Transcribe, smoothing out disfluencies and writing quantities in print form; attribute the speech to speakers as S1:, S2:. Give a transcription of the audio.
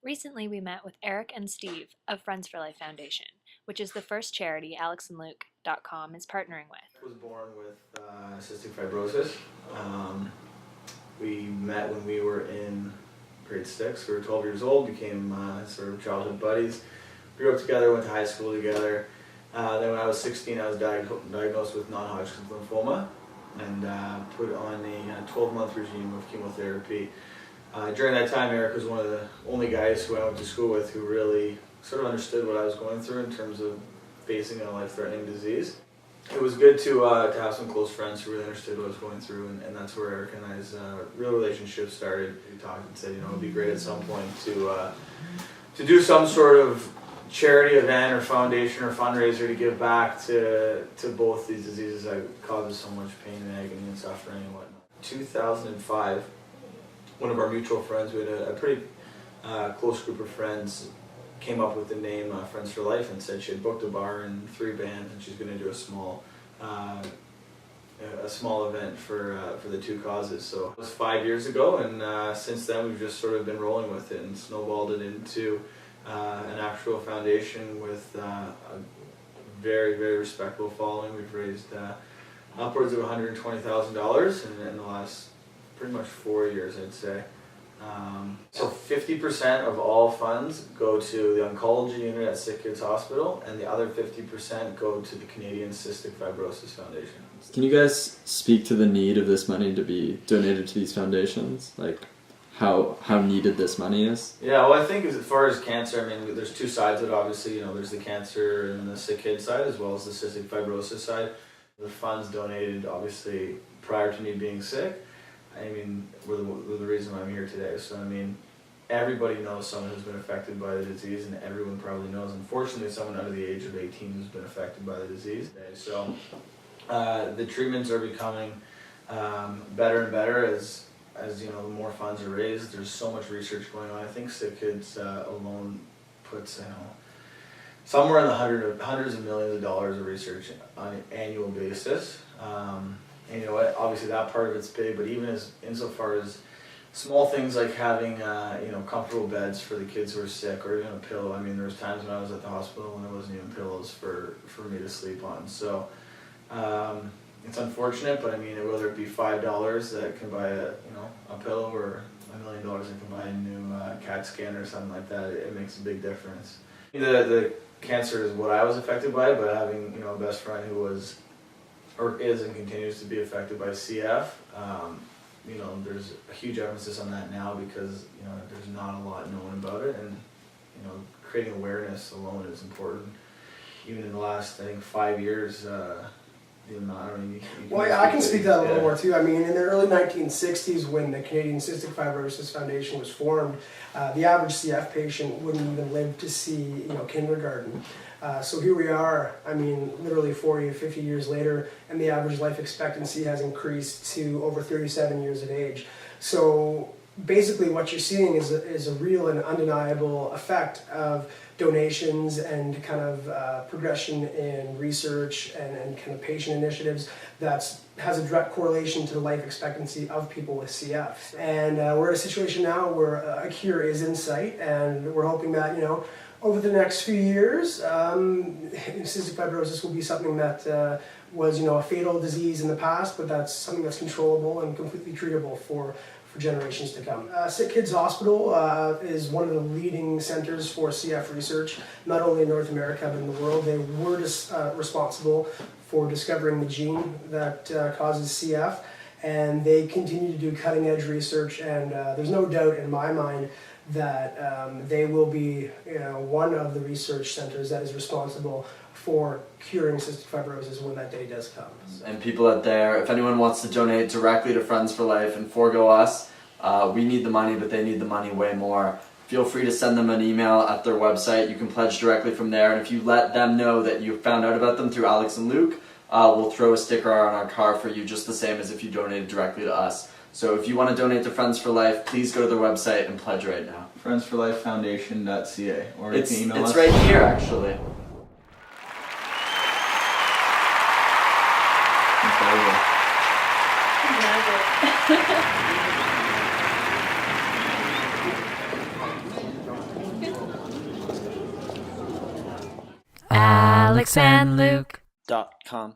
S1: Recently, we met with Eric and Steve of Friends for Life Foundation, which is the first charity alexandluke.com is partnering with.
S2: I was born with cystic fibrosis. We met when we were in grade 6. We were 12 years old, became sort of childhood buddies. Grew up together, went to high school together. Then when I was 16, I was diagnosed with non-Hodgkin's lymphoma and put on a 12-month regime of chemotherapy. During that time, Eric was one of the only guys who I went to school with who really sort of understood what I was going through in terms of facing a life-threatening disease. It was good to have some close friends who really understood what I was going through, and that's where Eric and I's real relationship started. We talked and said, it would be great at some point to do some sort of charity event or foundation or fundraiser to give back to both these diseases that causes so much pain and agony and suffering and whatnot. 2005, one of our mutual friends, we had a pretty close group of friends, came up with the name Friends for Life and said she had booked a bar and 3 bands and she's going to do a small event for the 2 causes. So it was 5 years ago, and since then we've just sort of been rolling with it and snowballed it into an actual foundation with a very, very respectable following. We've raised upwards of $120,000 in the last pretty much 4 years, I'd say. So 50% of all funds go to the oncology unit at Sick Kids Hospital, and the other 50% go to the Canadian Cystic Fibrosis Foundation.
S3: Can you guys speak to the need of this money to be donated to these foundations? Like how needed this money is?
S2: Yeah, well, I think as far as cancer, I mean, there's 2 sides of it, obviously. There's the cancer and the sick kid side as well as the cystic fibrosis side. The funds donated, obviously, prior to me being sick, I mean, were the reason why I'm here today. So, I mean, everybody knows someone who's been affected by the disease, and everyone probably knows, unfortunately, someone under the age of 18 who's been affected by the disease. So, the treatments are becoming better and better as the more funds are raised. There's so much research going on. I think Sick Kids alone puts somewhere in the hundreds of millions of dollars of research on an annual basis. And obviously that part of it's big, but even insofar as small things like having comfortable beds for the kids who are sick, or even a pillow. I mean, there was times when I was at the hospital when there wasn't even pillows for me to sleep on. So it's unfortunate, but I mean, whether it be $5 that can buy a pillow, or $1 million that can buy a new CAT scan or something like that, it makes a big difference. The cancer is what I was affected by, but having a best friend who was or is and continues to be affected by CF, there's a huge emphasis on that now because there's not a lot known about it, and creating awareness alone is important. Even in the last, I think, 5 years,
S4: I can speak to that a little more too. I mean, in the early 1960s, when the Canadian Cystic Fibrosis Foundation was formed, the average CF patient wouldn't even live to see kindergarten. So here we are, I mean, literally 40 or 50 years later, and the average life expectancy has increased to over 37 years of age. So basically what you're seeing is a real and undeniable effect of donations and kind of progression in research and kind of patient initiatives that has a direct correlation to the life expectancy of people with CF. And we're in a situation now where a cure is in sight, and we're hoping that, over the next few years, cystic fibrosis will be something that was, a fatal disease in the past, but that's something that's controllable and completely treatable for generations to come. Sick Kids Hospital is one of the leading centers for CF research, not only in North America, but in the world. They were responsible for discovering the gene that causes CF, and they continue to do cutting-edge research, and there's no doubt in my mind that they will be one of the research centers that is responsible for curing cystic fibrosis when that day does come.
S3: And people out there, if anyone wants to donate directly to Friends for Life and forego us, we need the money, but they need the money way more. Feel free to send them an email at their website. You can pledge directly from there, and if you let them know that you found out about them through Alex and Luke, we'll throw a sticker on our car for you, just the same as if you donated directly to us. So if you want to donate to Friends for Life, please go to their website and pledge right now.
S2: friendsforlifefoundation.ca, or you can email us.
S3: It's right here, actually.
S1: Magic. Alex and Luke.
S3: .com.